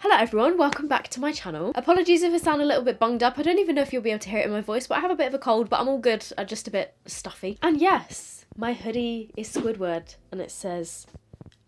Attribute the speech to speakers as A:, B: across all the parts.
A: Hello everyone, welcome back to my channel. Apologies if I sound a little bit bunged up. I don't even know if you'll be able to hear it in my voice, but I have a bit of a cold, but I'm all good. I'm just a bit stuffy. And yes, my hoodie is Squidward and it says,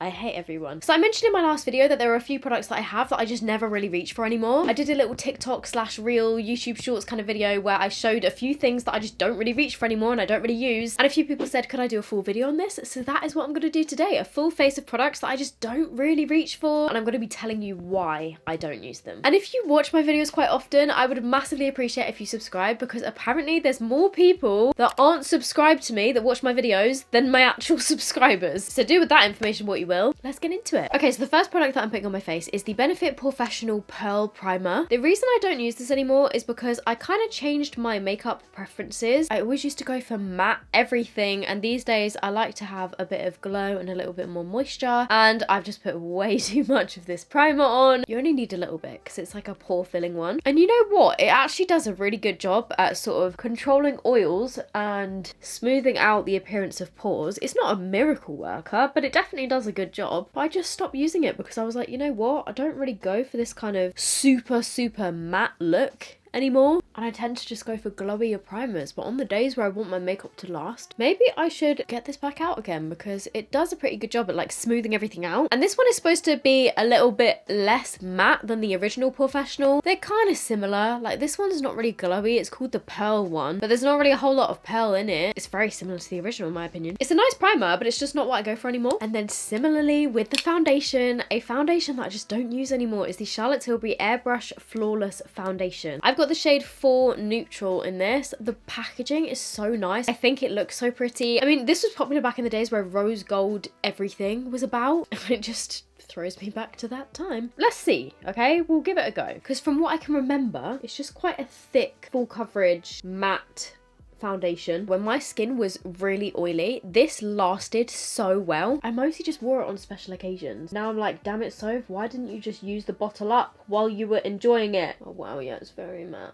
A: I hate everyone. So I mentioned in my last video that there are a few products that I have that I just never really reach for anymore. I did a little TikTok / reel YouTube shorts kind of video where I showed a few things that I just don't really reach for anymore and I don't really use. And a few people said, could I do a full video on this? So that is what I'm going to do today. A full face of products that I just don't really reach for. And I'm going to be telling you why I don't use them. And if you watch my videos quite often, I would massively appreciate if you subscribe, because apparently there's more people that aren't subscribed to me that watch my videos than my actual subscribers. So do with that information what you will. Let's get into it. Okay, so the first product that I'm putting on my face is the Benefit Professional Pearl Primer. The reason I don't use this anymore is because I kind of changed my makeup preferences. I always used to go for matte everything, and these days I like to have a bit of glow and a little bit more moisture, and I've just put way too much of this primer on. You only need a little bit because it's like a pore filling one. And you know what? It actually does a really good job at sort of controlling oils and smoothing out the appearance of pores. It's not a miracle worker, but it definitely does a good job. But I just stopped using it because I was like, you know what? I don't really go for this kind of super matte look anymore, and I tend to just go for glowier primers. But on the days where I want my makeup to last, maybe I should get this back out again, because it does a pretty good job at like smoothing everything out. And this one is supposed to be a little bit less matte than the original Professional. They're kind of similar. Like, this one's not really glowy. It's called the Pearl one, but there's not really a whole lot of pearl in it. It's very similar to the original in my opinion. It's a nice primer, but it's just not what I go for anymore. And then similarly with the foundation, a foundation that I just don't use anymore is the Charlotte Tilbury Airbrush Flawless Foundation. I've got the shade 4 Neutral in this. The packaging is so nice. I think it looks so pretty. I mean, this was popular back in the days where rose gold everything was about, and it just throws me back to that time. Let's see, okay? We'll give it a go, because from what I can remember, it's just quite a thick, full coverage, matte foundation. When my skin was really oily, this lasted so well. I mostly just wore it on special occasions. Now I'm like, damn it, Soph, why didn't you just use the bottle up while you were enjoying it? Oh wow, yeah, it's very matte.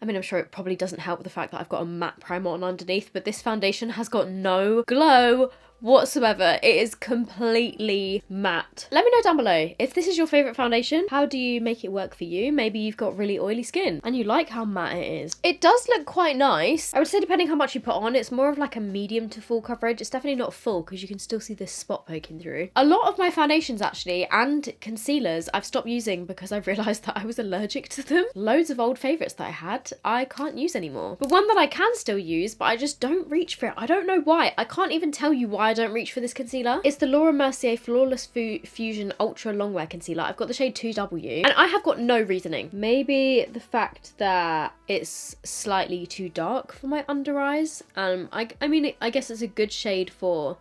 A: I mean, I'm sure it probably doesn't help with the fact that I've got a matte primer on underneath, but this foundation has got no glow whatsoever. It is completely matte. Let me know down below if this is your favourite foundation. How do you make it work for you? Maybe you've got really oily skin and you like how matte it is. It does look quite nice. I would say depending how much you put on, it's more of like a medium to full coverage. It's definitely not full because you can still see this spot poking through. A lot of my foundations actually and concealers I've stopped using because I've realised that I was allergic to them. Loads of old favourites that I had I can't use anymore. But one that I can still use, but I just don't reach for it. I don't know why. I can't even tell you why I don't reach for this concealer. It's the Laura Mercier Flawless Fusion Ultra Longwear Concealer. I've got the shade 2W and I have got no reasoning. Maybe the fact that it's slightly too dark for my under eyes. I mean, I guess it's a good shade for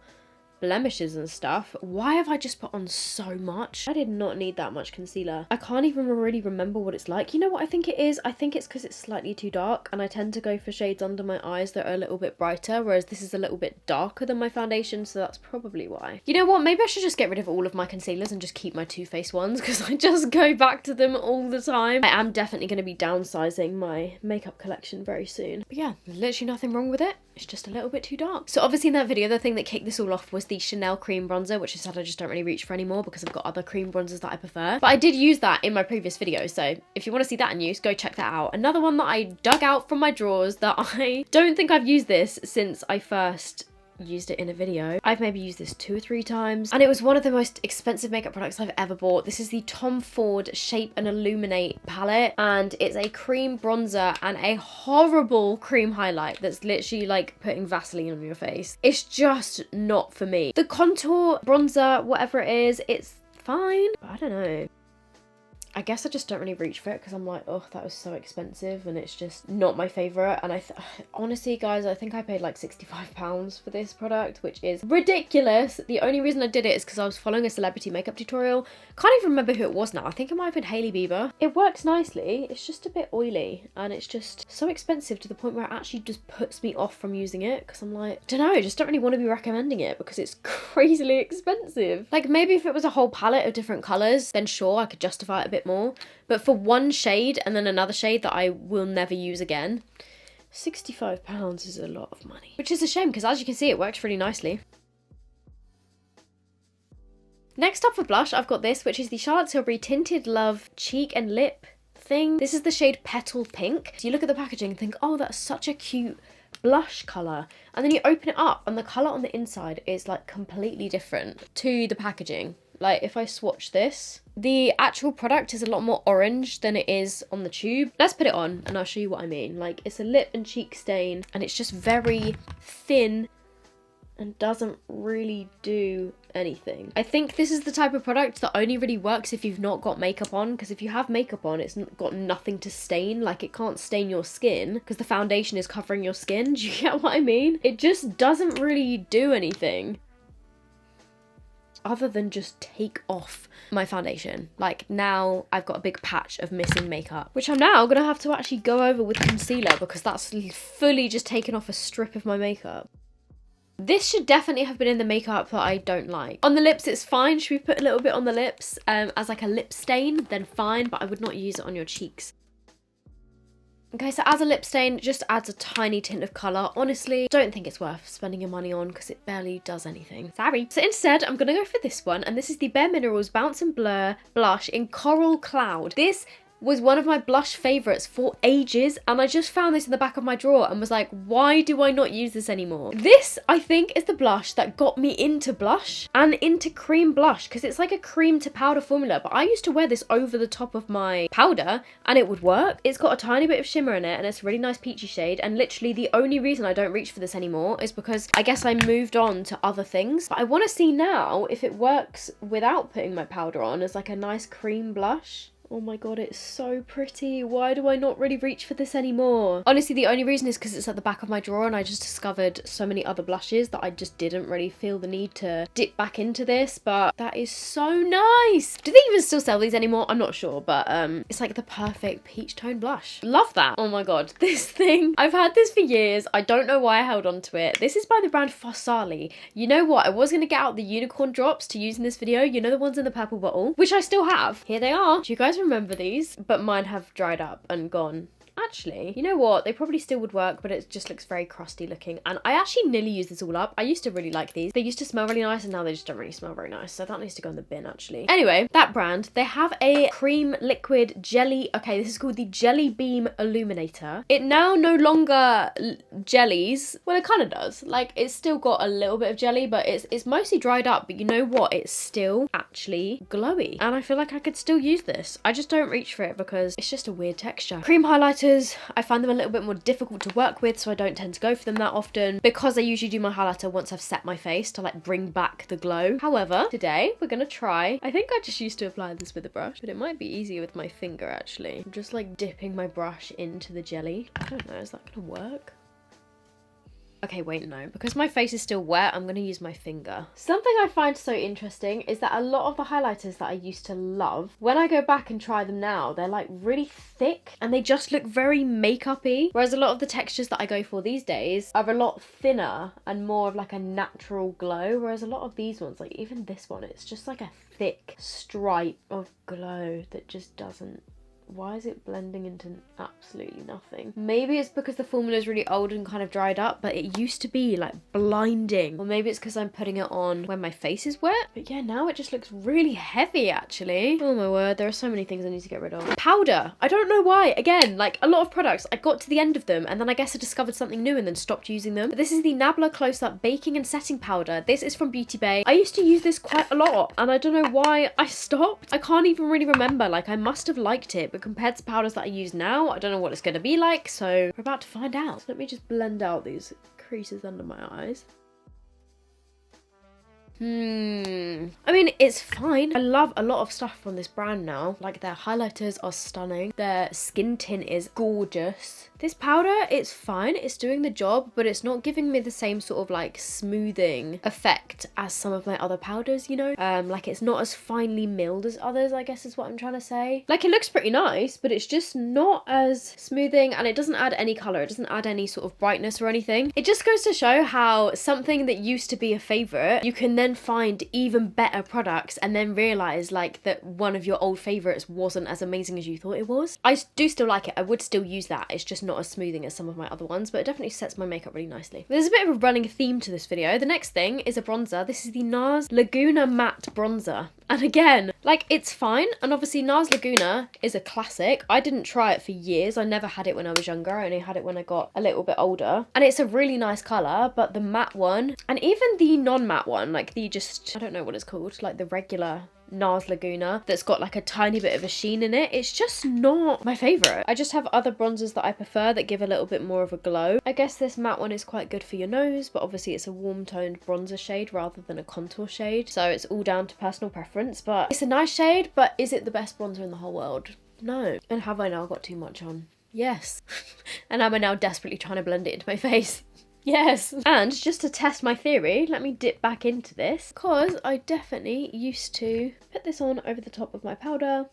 A: blemishes and stuff. Why have I just put on so much? I did not need that much concealer. I can't even really remember what it's like. You know what I think it is? I think it's because it's slightly too dark, and I tend to go for shades under my eyes that are a little bit brighter, whereas this is a little bit darker than my foundation, so that's probably why. You know what? Maybe I should just get rid of all of my concealers and just keep my Too Faced ones, because I just go back to them all the time. I am definitely going to be downsizing my makeup collection very soon. But yeah, there's literally nothing wrong with it. It's just a little bit too dark. So obviously in that video, the thing that kicked this all off was the Chanel cream bronzer, which I said I just don't really reach for anymore because I've got other cream bronzers that I prefer. But I did use that in my previous video, so if you want to see that in use, go check that out. Another one that I dug out from my drawers that I don't think I've used this since I first used it in a video. I've maybe used this 2 or 3 times, and it was one of the most expensive makeup products I've ever bought. This is the Tom Ford Shape and Illuminate palette, and it's a cream bronzer and a horrible cream highlight that's literally like putting Vaseline on your face. It's just not for me. The contour bronzer, whatever it is, it's fine, but I don't know. I guess I just don't really reach for it because I'm like, oh, that was so expensive and it's just not my favourite. And honestly, guys, I think I paid like £65 for this product, which is ridiculous. The only reason I did it is because I was following a celebrity makeup tutorial. Can't even remember who it was now. I think it might have been Hailey Bieber. It works nicely. It's just a bit oily and it's just so expensive to the point where it actually just puts me off from using it because I'm like, don't know, I just don't really want to be recommending it because it's crazily expensive. Like, maybe if it was a whole palette of different colours, then sure, I could justify it a bit more, but for one shade and then another shade that I will never use again, £65 is a lot of money, which is a shame because as you can see it works really nicely. Next up for blush, I've got this, which is the Charlotte Tilbury Tinted Love Cheek and Lip thing. This is the shade Petal Pink. So you look at the packaging and think, oh, that's such a cute blush colour, and then you open it up and the colour on the inside is like completely different to the packaging. Like if I swatch this, the actual product is a lot more orange than it is on the tube. Let's put it on and I'll show you what I mean. Like it's a lip and cheek stain and it's just very thin and doesn't really do anything. I think this is the type of product that only really works if you've not got makeup on, because if you have makeup on, it's got nothing to stain. Like it can't stain your skin because the foundation is covering your skin. Do you get what I mean? It just doesn't really do anything other than just take off my foundation. Like now I've got a big patch of missing makeup, which I'm now gonna have to actually go over with concealer because that's fully just taken off a strip of my makeup. This should definitely have been in the makeup that I don't like. On the lips, it's fine. Should we put a little bit on the lips as like a lip stain? Then fine, but I would not use it on your cheeks. Okay, so as a lip stain, it just adds a tiny tint of colour. Honestly, don't think it's worth spending your money on because it barely does anything. Sorry. So instead, I'm going to go for this one, and this is the Bareminerals Bounce and Blur Blush in Coral Cloud. This was one of my blush favourites for ages, and I just found this in the back of my drawer and was like, why do I not use this anymore? This, I think, is the blush that got me into blush and into cream blush, because it's like a cream to powder formula, but I used to wear this over the top of my powder and it would work. It's got a tiny bit of shimmer in it and it's a really nice peachy shade, and literally the only reason I don't reach for this anymore is because I guess I moved on to other things. But I want to see now if it works without putting my powder on as like a nice cream blush. Oh my god, it's so pretty. Why do I not really reach for this anymore? Honestly, the only reason is because it's at the back of my drawer and I just discovered so many other blushes that I just didn't really feel the need to dip back into this, but that is so nice. Do they even still sell these anymore? I'm not sure, but it's like the perfect peach tone blush. Love that. Oh my god, this thing. I've had this for years. I don't know why I held on to it. This is by the brand Farsarli. You know what? I was going to get out the unicorn drops to use in this video. You know, the ones in the purple bottle, which I still have. Here they are. Do you guys remember these? But mine have dried up and gone. Actually, you know what? They probably still would work, but it just looks very crusty looking. And I actually nearly used this all up. I used to really like these. They used to smell really nice and now they just don't really smell very nice. So that needs to go in the bin actually. Anyway, that brand, they have a cream liquid jelly. Okay, this is called the Jelly Beam Illuminator. It now no longer jellies. Well, it kind of does. Like it's still got a little bit of jelly, but it's mostly dried up. But you know what? It's still actually glowy. And I feel like I could still use this. I just don't reach for it because it's just a weird texture. Cream highlighters, I find them a little bit more difficult to work with, so I don't tend to go for them that often because I usually do my highlighter once I've set my face to like bring back the glow. However, today we're gonna try, I think I just used to apply this with a brush, but it might be easier with my finger actually. I'm just like dipping my brush into the jelly. I don't know, is that gonna work? Okay, wait, no. Because my face is still wet, I'm going to use my finger. Something I find so interesting is that a lot of the highlighters that I used to love, when I go back and try them now, they're like really thick and they just look very makeup-y. Whereas a lot of the textures that I go for these days are a lot thinner and more of like a natural glow. Whereas a lot of these ones, like even this one, it's just like a thick stripe of glow that just doesn't... Why is it blending into absolutely nothing? Maybe it's because the formula is really old and kind of dried up, but it used to be like blinding. Or maybe it's because I'm putting it on when my face is wet. But yeah, now it just looks really heavy actually. Oh my word, there are so many things I need to get rid of. Powder. I don't know why. Again, like a lot of products, I got to the end of them and then I guess I discovered something new and then stopped using them. But this is the Nabla Close Up Baking and Setting Powder. This is from Beauty Bay. I used to use this quite a lot and I don't know why I stopped. I can't even really remember. Like I must have liked it, but compared to powders that I use now, I don't know what it's going to be like, so we're about to find out. So let me just blend out these creases under my eyes. I mean, it's fine. I love a lot of stuff from this brand now. Like their highlighters are stunning. Their skin tint is gorgeous. This powder, it's fine. It's doing the job, but it's not giving me the same sort of like smoothing effect as some of my other powders, you know? Like it's not as finely milled as others, I guess is what I'm trying to say. Like it looks pretty nice, but it's just not as smoothing and it doesn't add any color. It doesn't add any sort of brightness or anything. It just goes to show how something that used to be a favorite, you can then then find even better products and then realise like that one of your old favourites wasn't as amazing as you thought it was. I do still like it. I would still use that. It's just not as smoothing as some of my other ones, but it definitely sets my makeup really nicely. There's a bit of a running theme to this video. The next thing is a bronzer. This is the Nars Laguna Matte Bronzer. And again, like, it's fine. And obviously Nars Laguna is a classic. I didn't try it for years. I never had it when I was younger. I only had it when I got a little bit older. And it's a really nice colour, but the matte one, and even the non-matte one, like the just, I don't know what it's called, like the regular Nars Laguna that's got like a tiny bit of a sheen in it, it's just not my favourite. I just have other bronzers that I prefer that give a little bit more of a glow. I guess this matte one is quite good for your nose, but obviously it's a warm toned bronzer shade rather than a contour shade, so it's all down to personal preference. But it's a nice shade, but is it the best bronzer in the whole world? No. And have I now got too much on? Yes. And am I now desperately trying to blend it into my face? Yes. And just to test my theory, let me dip back into this, because I definitely used to put this on over the top of my powder.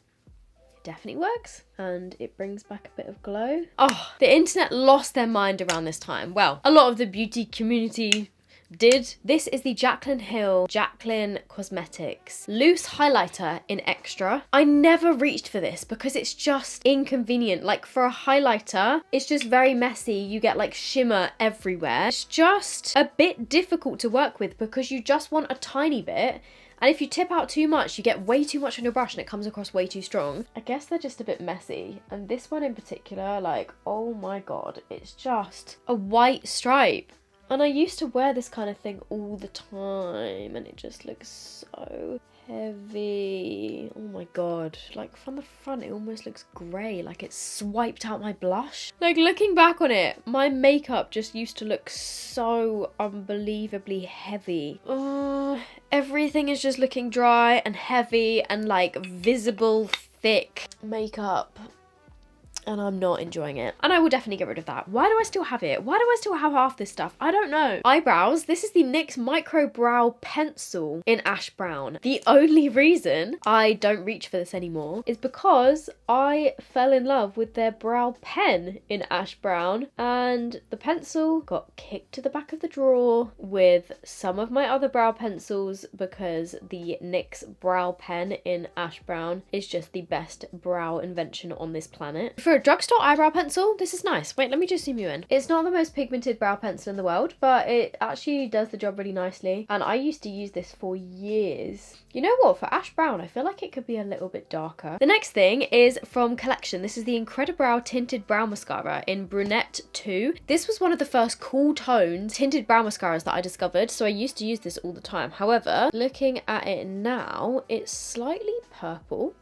A: It definitely works, and it brings back a bit of glow. Oh, the internet lost their mind around this time. Well, a lot of the beauty community did. This is the Jaclyn Hill Jaclyn Cosmetics loose highlighter in extra. I never reached for this because it's just inconvenient. Like, for a highlighter, it's just very messy. You get like shimmer everywhere. It's just a bit difficult to work with because you just want a tiny bit. And if you tip out too much, you get way too much on your brush and it comes across way too strong. I guess they're just a bit messy. And this one in particular, like, oh my God, it's just a white stripe. And I used to wear this kind of thing all the time and it just looks so heavy. Oh my God. Like, from the front it almost looks grey, like it's swiped out my blush. Like, looking back on it, my makeup just used to look so unbelievably heavy. Everything is just looking dry and heavy and like visible thick makeup. And I'm not enjoying it. And I will definitely get rid of that. Why do I still have it? Why do I still have half this stuff? I don't know. Eyebrows. This is the NYX Micro Brow Pencil in Ash Brown. The only reason I don't reach for this anymore is because I fell in love with their brow pen in Ash Brown, and the pencil got kicked to the back of the drawer with some of my other brow pencils because the NYX brow pen in Ash Brown is just the best brow invention on this planet. For a drugstore eyebrow pencil, this is nice. Wait, let me just zoom you in. It's not the most pigmented brow pencil in the world, but it actually does the job really nicely. And I used to use this for years. You know what? For Ash Brown, I feel like it could be a little bit darker. The next thing is from Collection. This is the Incredibrow Tinted Brow Mascara in Brunette 2. This was one of the first cool toned tinted brow mascaras that I discovered, so I used to use this all the time. However, looking at it now, it's slightly purple.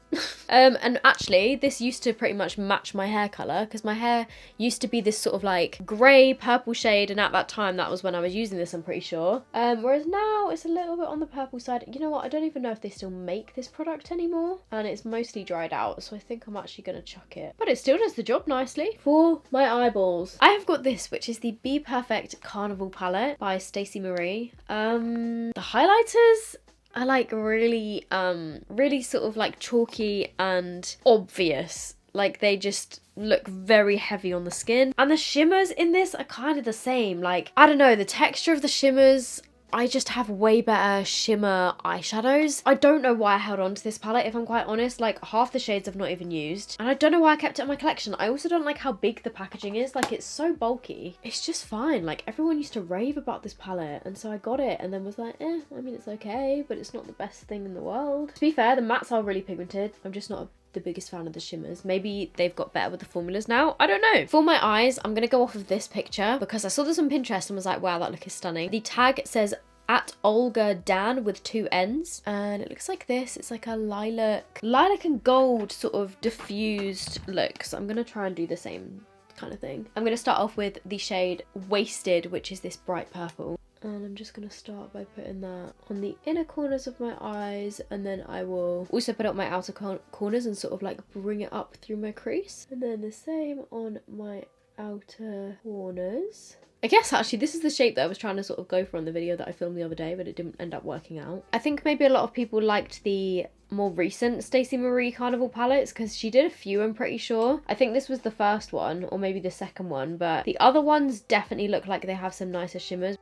A: And actually this used to pretty much match my hair colour because my hair used to be this sort of like grey purple shade, and at that time that was when I was using this, I'm pretty sure. Whereas now it's a little bit on the purple side. You know what, I don't even know if they still make this product anymore, and it's mostly dried out, so I think I'm actually gonna chuck it, but it still does the job nicely. For my eyeballs, I have got this, which is the BPerfect Carnival palette by Stacey Marie. The highlighters are like really sort of like chalky and obvious. Like, they just look very heavy on the skin. And the shimmers in this are kind of the same. Like, I don't know, the texture of the shimmers, I just have way better shimmer eyeshadows. I don't know why I held on to this palette, if I'm quite honest. Like, half the shades I've not even used. And I don't know why I kept it in my collection. I also don't like how big the packaging is. Like, it's so bulky. It's just fine. Like, everyone used to rave about this palette, and so I got it and then was like, I mean, it's okay, but it's not the best thing in the world. To be fair, the mattes are really pigmented. I'm just not the biggest fan of the shimmers. Maybe they've got better with the formulas now, I don't know. For my eyes, I'm gonna go off of this picture because I saw this on Pinterest and was like, wow, that look is stunning. The tag says at Olga Dan with 2 N's, and it looks like this. It's like a lilac and gold sort of diffused look, so I'm gonna try and do the same kind of thing. I'm gonna start off with the shade Wasted, which is this bright purple. And I'm just going to start by putting that on the inner corners of my eyes, and then I will also put up my outer corners and sort of like bring it up through my crease. And then the same on my outer corners. I guess actually this is the shape that I was trying to sort of go for on the video that I filmed the other day, but it didn't end up working out. I think maybe a lot of people liked the more recent Stacey Marie Carnival palettes because she did a few, I'm pretty sure. I think this was the first one, or maybe the second one, but the other ones definitely look like they have some nicer shimmers.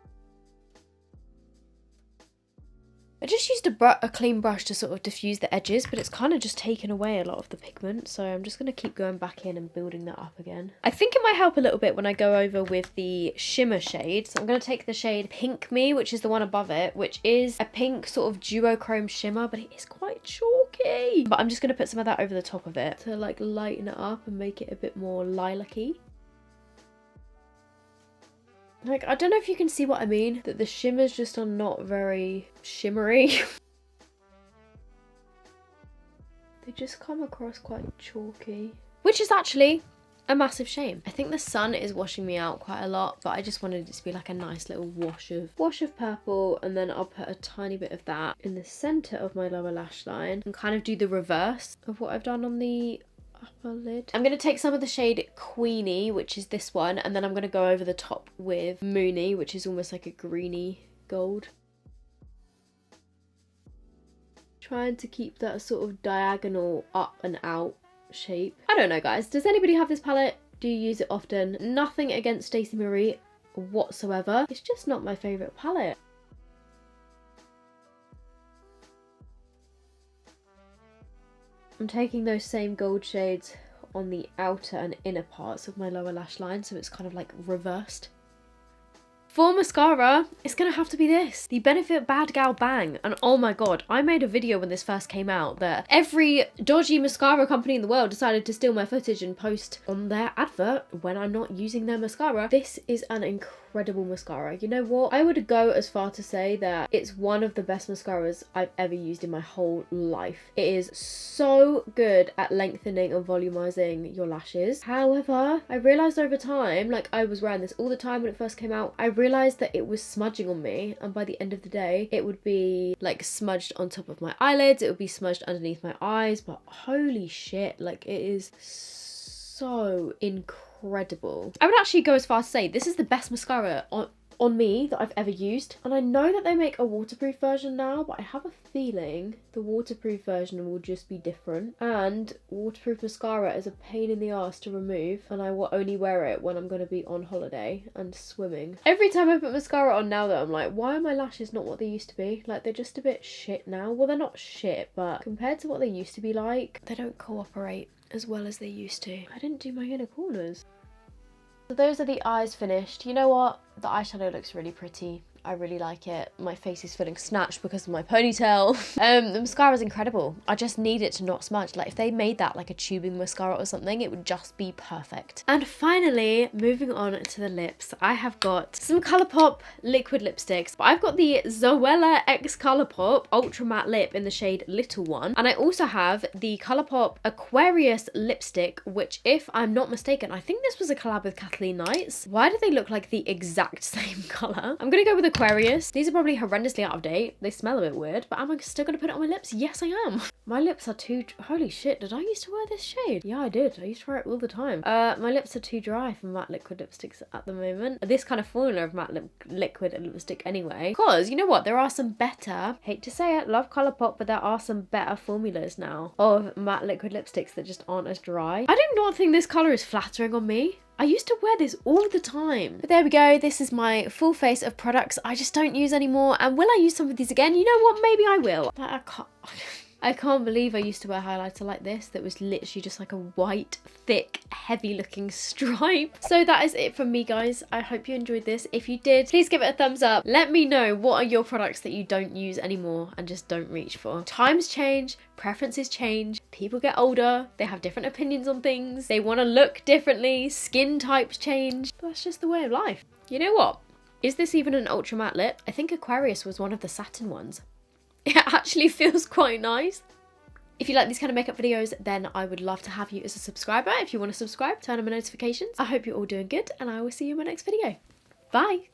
A: I just used a clean brush to sort of diffuse the edges, but it's kind of just taken away a lot of the pigment, so I'm just going to keep going back in and building that up again. I think it might help a little bit when I go over with the shimmer shade. So I'm going to take the shade Pink Me, which is the one above it, which is a pink sort of duochrome shimmer, but it is quite chalky. But I'm just going to put some of that over the top of it to like lighten it up and make it a bit more lilac-y. Like, I don't know if you can see what I mean, that the shimmers just are not very shimmery. They just come across quite chalky. Which is actually a massive shame. I think the sun is washing me out quite a lot, but I just wanted it to be like a nice little wash of purple, and then I'll put a tiny bit of that in the centre of my lower lash line and kind of do the reverse of what I've done on the upper lid. I'm going to take some of the shade Queenie, which is this one, and then I'm going to go over the top with Moony, which is almost like a greeny gold. Trying to keep that sort of diagonal up and out shape. I don't know, guys. Does anybody have this palette? Do you use it often? Nothing against Stacey Marie whatsoever. It's just not my favourite palette. I'm taking those same gold shades on the outer and inner parts of my lower lash line, so it's kind of like reversed. For mascara, it's gonna have to be this, the Benefit Bad Gal Bang. And oh my god, I made a video when this first came out that every dodgy mascara company in the world decided to steal my footage and post on their advert when I'm not using their mascara. This is an incredible mascara. You know what? I would go as far to say that it's one of the best mascaras I've ever used in my whole life. It is so good at lengthening and volumizing your lashes. However, I realized over time, like I was wearing this all the time when it first came out, I realized that it was smudging on me, and by the end of the day it would be like smudged on top of my eyelids, it would be smudged underneath my eyes, but holy shit, like it is so incredible. I would actually go as far as to say this is the best mascara on me that I've ever used. And I know that they make a waterproof version now, but I have a feeling the waterproof version will just be different. And waterproof mascara is a pain in the ass to remove, and I will only wear it when I'm going to be on holiday and swimming. Every time I put mascara on now, though, I'm like, why are my lashes not what they used to be? Like, they're just a bit shit now. Well, they're not shit, but compared to what they used to be like, they don't cooperate as well as they used to. I didn't do my inner corners. So those are the eyes finished. You know what? The eyeshadow looks really pretty. I really like it. My face is feeling snatched because of my ponytail. The mascara is incredible. I just need it to not smudge. Like if they made that like a tubing mascara or something, it would just be perfect. And finally, moving on to the lips, I have got some Colourpop liquid lipsticks. But I've got the Zoella X Colourpop Ultra Matte Lip in the shade Little One. And I also have the Colourpop Aquarius lipstick, which if I'm not mistaken, I think this was a collab with Kathleen Knights. Why do they look like the exact same colour? I'm gonna go with Aquarius. These are probably horrendously out of date. They smell a bit weird, but am I still gonna put it on my lips? Yes, I am. My lips are too... Holy shit, did I used to wear this shade? Yeah, I did. I used to wear it all the time. My lips are too dry for matte liquid lipsticks at the moment. This kind of formula of matte liquid lipstick anyway. Because, you know what? There are some better, hate to say it, love Colourpop, but there are some better formulas now of matte liquid lipsticks that just aren't as dry. I do not think this colour is flattering on me. I used to wear this all the time. But there we go. This is my full face of products I just don't use anymore. And will I use some of these again? You know what? Maybe I will. But I can't believe I used to wear highlighter like this that was literally just like a white, thick, heavy looking stripe. So that is it from me, guys. I hope you enjoyed this. If you did, please give it a thumbs up. Let me know what are your products that you don't use anymore and just don't reach for. Times change, preferences change, people get older, they have different opinions on things, they want to look differently, skin types change. That's just the way of life. You know what? Is this even an ultra matte lip? I think Aquarius was one of the satin ones. It actually feels quite nice. If you like these kind of makeup videos, then I would love to have you as a subscriber. If you want to subscribe, turn on my notifications. I hope you're all doing good, and I will see you in my next video. Bye!